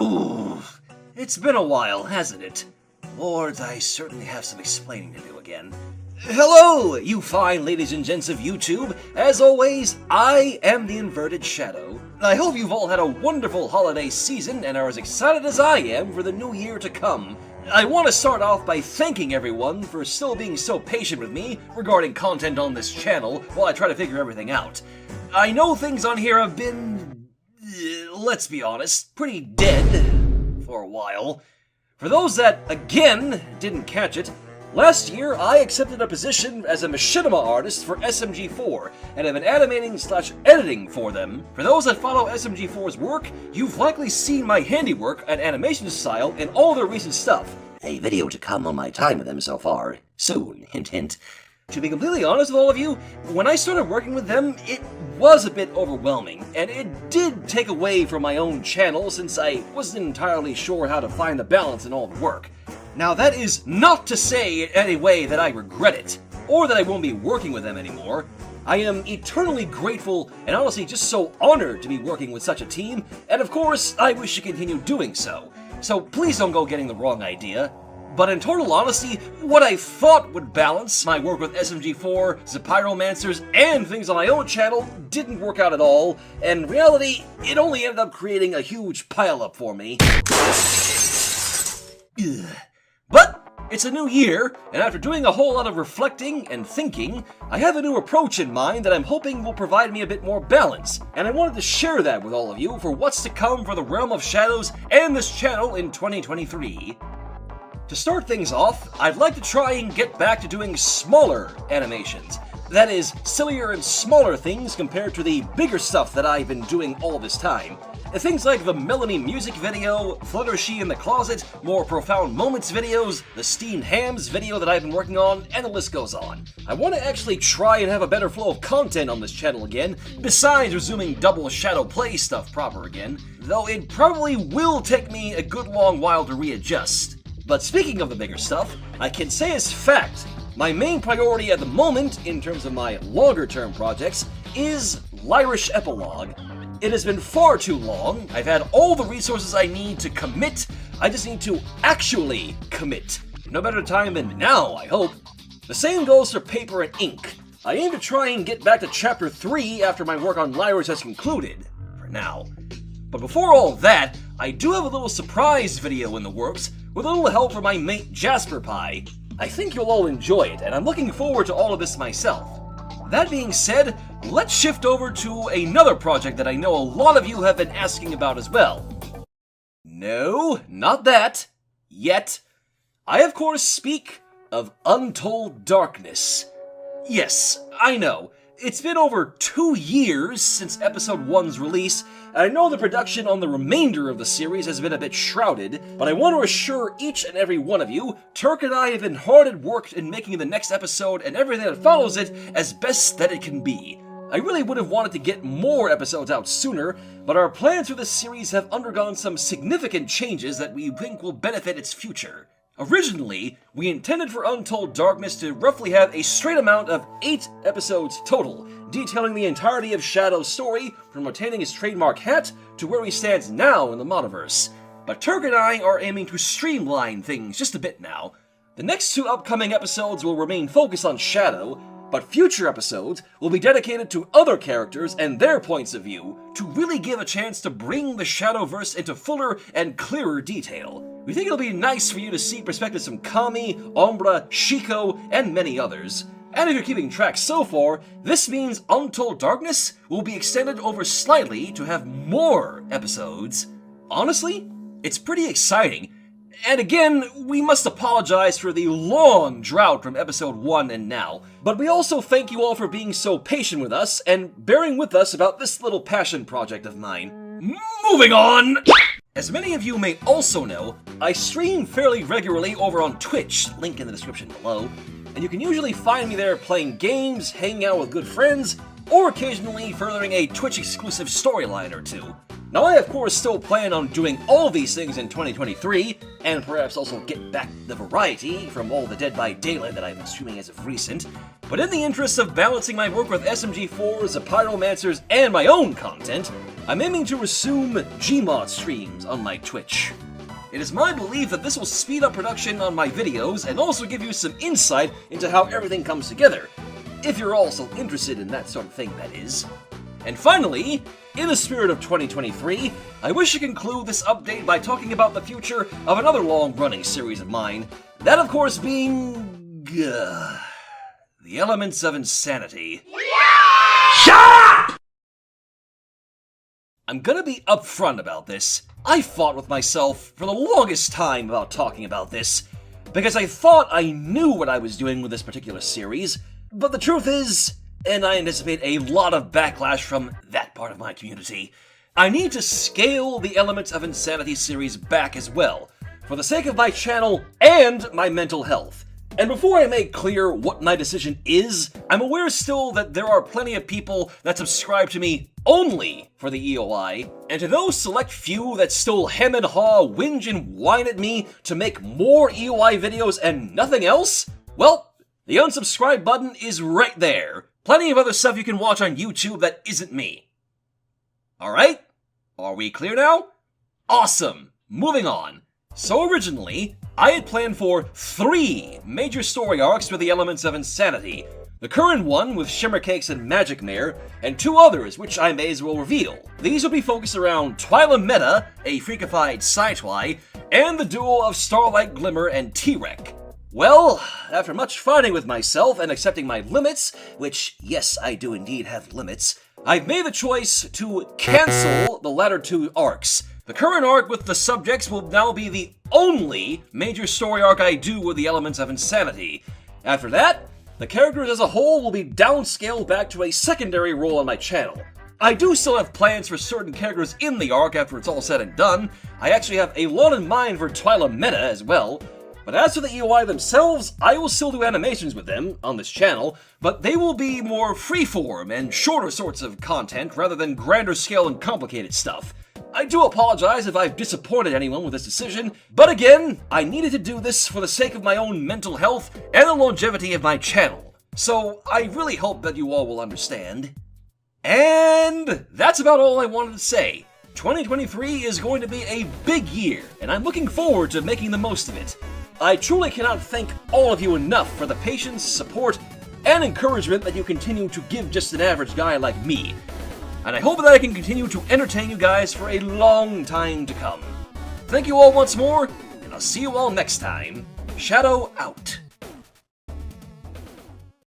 Whew! It's been a while, hasn't it? Lord, I certainly have some explaining to do again. Hello, you fine ladies and gents of YouTube. As always, I am the Inverted Shadow. I hope you've all had a wonderful holiday season and are as excited as I am for the new year to come. I want to start off by thanking everyone for still being so patient with me regarding content on this channel while I try to figure everything out. I know things on here have been, let's be honest, pretty dead for a while. For those that, again, didn't catch it, last year I accepted a position as a machinima artist for SMG4 and have been animating/editing for them. For those that follow SMG4's work, you've likely seen my handiwork and animation style in all their recent stuff. A video to come on my time with them so far. Soon, hint hint. To be completely honest with all of you, when I started working with them, it was a bit overwhelming, and it did take away from my own channel since I wasn't entirely sure how to find the balance in all the work. Now that is not to say in any way that I regret it, or that I won't be working with them anymore. I am eternally grateful and honestly just so honored to be working with such a team, and of course, I wish to continue doing so. So please don't go getting the wrong idea. But in total honesty, what I thought would balance my work with SMG4, the Pyromancers, and things on my own channel didn't work out at all, and in reality, it only ended up creating a huge pileup for me. Ugh. But it's a new year, and after doing a whole lot of reflecting and thinking, I have a new approach in mind that I'm hoping will provide me a bit more balance, and I wanted to share that with all of you for what's to come for the Realm of Shadows and this channel in 2023. To start things off, I'd like to try and get back to doing smaller animations. That is, sillier and smaller things compared to the bigger stuff that I've been doing all this time. Things like the Melanie music video, Fluttershy in the closet, More Profound Moments videos, the Steamed Hams video that I've been working on, and the list goes on. I want to actually try and have a better flow of content on this channel again, besides resuming double Shadow Play stuff proper again, though it probably will take me a good long while to readjust. But speaking of the bigger stuff, I can say as fact, my main priority at the moment, in terms of my longer-term projects, is Lyrish Epilogue. It has been far too long, I've had all the resources I need to commit, I just need to actually commit. No better time than now, I hope. The same goes for Paper and Ink. I aim to try and get back to Chapter 3 after my work on Lyrish has concluded, for now. But before all that, I do have a little surprise video in the works, with a little help from my mate Jasper Pie. I think you'll all enjoy it, and I'm looking forward to all of this myself. That being said, let's shift over to another project that I know a lot of you have been asking about as well. No, not that. Yet. I of course speak of Untold Darkness. Yes, I know. It's been over 2 years since Episode 1's release, and I know the production on the remainder of the series has been a bit shrouded, but I want to assure each and every one of you, Turk and I have been hard at work in making the next episode and everything that follows it as best that it can be. I really would have wanted to get more episodes out sooner, but our plans for this series have undergone some significant changes that we think will benefit its future. Originally, we intended for Untold Darkness to roughly have a straight amount of 8 episodes total, detailing the entirety of Shadow's story from obtaining his trademark hat to where he stands now in the Monoverse. But Turk and I are aiming to streamline things just a bit now. The next 2 upcoming episodes will remain focused on Shadow, but future episodes will be dedicated to other characters and their points of view to really give a chance to bring the Shadowverse into fuller and clearer detail. We think it'll be nice for you to see perspectives from Kami, Umbra, Shiko, and many others. And if you're keeping track so far, this means Untold Darkness will be extended over slightly to have more episodes. Honestly, it's pretty exciting. And again, we must apologize for the long drought from episode 1 and now, but we also thank you all for being so patient with us and bearing with us about this little passion project of mine. Moving on! As many of you may also know, I stream fairly regularly over on Twitch, link in the description below, and you can usually find me there playing games, hanging out with good friends, or occasionally furthering a Twitch-exclusive storyline or two. Now I of course still plan on doing all these things in 2023, and perhaps also get back the variety from all the Dead by Daylight that I've been streaming as of recent, but in the interest of balancing my work with SMG4's, the Pyromancers, and my own content, I'm aiming to resume Gmod streams on my Twitch. It is my belief that this will speed up production on my videos and also give you some insight into how everything comes together, if you're also interested in that sort of thing, that is. And finally, in the spirit of 2023, I wish to conclude this update by talking about the future of another long-running series of mine, that of course being... The Elements of Insanity. Shut up! I'm gonna be upfront about this. I fought with myself for the longest time about talking about this, because I thought I knew what I was doing with this particular series, but the truth is, and I anticipate a lot of backlash from that part of my community, I need to scale the Elements of Insanity series back as well, for the sake of my channel and my mental health. And before I make clear what my decision is, I'm aware still that there are plenty of people that subscribe to me only for the EOI, and to those select few that still hem and haw, whinge and whine at me to make more EOI videos and nothing else, well, the unsubscribe button is right there. Plenty of other stuff you can watch on YouTube that isn't me. Alright? Are we clear now? Awesome! Moving on. So originally, I had planned for 3 major story arcs for the Elements of Insanity. The current one with Shimmercakes and Magic Mare, and 2 others which I may as well reveal. These will be focused around Twyla Meta, a freakified Sci-Twi, and the duo of Starlight Glimmer and T-Rek. Well, after much fighting with myself and accepting my limits, which, yes, I do indeed have limits, I've made the choice to cancel the latter 2 arcs. The current arc with the subjects will now be the only major story arc I do with the Elements of Insanity. After that, the characters as a whole will be downscaled back to a secondary role on my channel. I do still have plans for certain characters in the arc after it's all said and done. I actually have a lot in mind for Twyla Meta as well. But as for the EOI themselves, I will still do animations with them on this channel, but they will be more freeform and shorter sorts of content rather than grander scale and complicated stuff. I do apologize if I've disappointed anyone with this decision, but again, I needed to do this for the sake of my own mental health and the longevity of my channel. So I really hope that you all will understand. And that's about all I wanted to say. 2023 is going to be a big year, and I'm looking forward to making the most of it. I truly cannot thank all of you enough for the patience, support, and encouragement that you continue to give just an average guy like me. And I hope that I can continue to entertain you guys for a long time to come. Thank you all once more, and I'll see you all next time. Shadow out.